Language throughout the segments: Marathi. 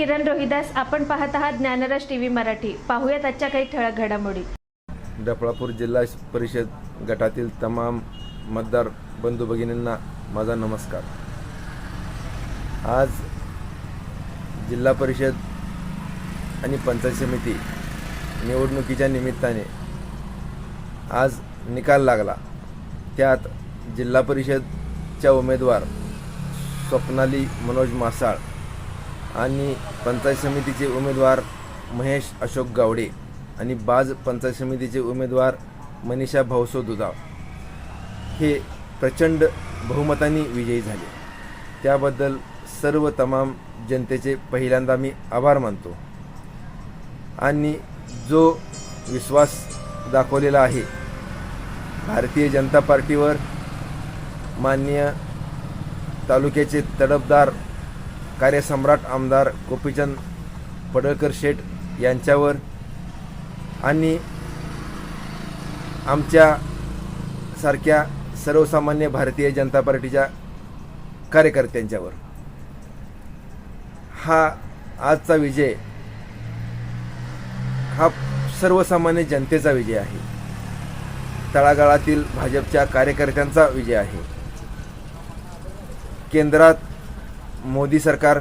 किरण रोहिदास. आपण पाहत आहात ज्ञानरस टीव्ही मराठी. पाहूयात आजच्या काही ठळक घडामोडी. डफळापूर जिल्हा परिषद गटातील तमाम मतदार बंधू भगिनींना माझा नमस्कार. आज जिल्हा परिषद आणि पंचायत समिती निवडणुकीच्या निमित्ताने आज निकाल लागला. त्यात जिल्हा परिषदच्या उमेदवार स्वप्नाली मनोज मासाळ आणि पंचायत समितीचे उमेदवार महेश अशोक गावडे आणि बाज पंचायत समितीचे उमेदवार मनीषा भाऊसो दुधाव हे प्रचंड बहुमताने विजयी झाले. त्याबद्दल सर्व तमाम जनतेचे पहिल्यांदा मी आभार मानतो. आणि जो विश्वास दाखवलेला आहे भारतीय जनता पार्टीवर, माननीय तालुक्याचे तडफदार कार्यसम्राट आमदार गोपीचंद पडळकर शेठ यांच्यावर आणि आमच्या सारख्या सर्वसामान्य भारतीय जनता पार्टीच्या कार्यकर्त्यांच्यावर, हा आजचा विजय हा सर्वसामान्य जनतेचा विजय आहे. तळागाळातील भाजपच्या कार्यकर्त्यांचा विजय आहे. केंद्रात मोदी सरकार,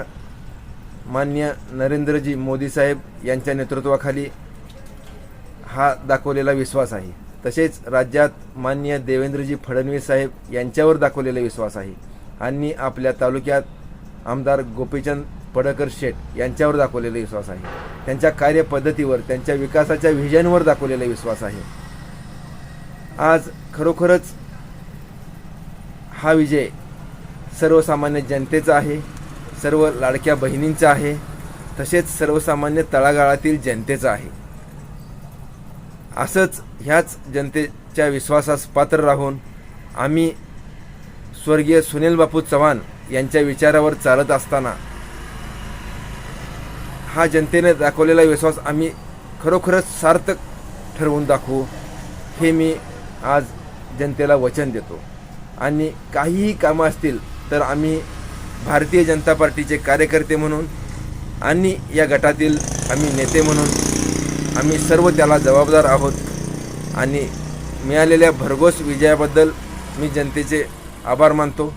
माननीय नरेंद्रजी मोदी साहेब यांच्या नेतृत्वाखाली हा दाखवलेला विश्वास आहे. तसेच राज्यात माननीय देवेंद्रजी फडणवीस साहेब यांच्यावर दाखवलेला विश्वास आहे. आणि आपल्या तालुक्यात आमदार गोपीचंद पडळकर शेठ यांच्यावर दाखवलेला विश्वास आहे. त्यांच्या कार्यपद्धतीवर, त्यांच्या विकासाच्या व्हिजनवर दाखवलेला विश्वास आहे. आज खरोखरच हा विजय सर्वसामान्य जनतेचा आहे, सर्व लाडक्या बहिणींचा आहे, तसेच सर्वसामान्य तळागाळातील जनतेचा आहे. असंच ह्याच जनतेच्या विश्वासास पात्र राहून आम्ही स्वर्गीय सुनील बापू चव्हाण यांच्या विचारावर चालत असताना हा जनतेने दाखवलेला विश्वास आम्ही खरोखरच सार्थक ठरवून दाखवू, हे मी आज जनतेला वचन देतो. आणि काहीही कामं असतील तर आम्ही भारतीय जनता पार्टीचे कार्यकर्ते म्हणून आणि या गटातील आम्ही नेते म्हणून आम्ही सर्व त्याला जबाबदार आहोत. आणि मिळालेल्या भरघोस विजयाबद्दल मी जनतेचे आभार मानतो.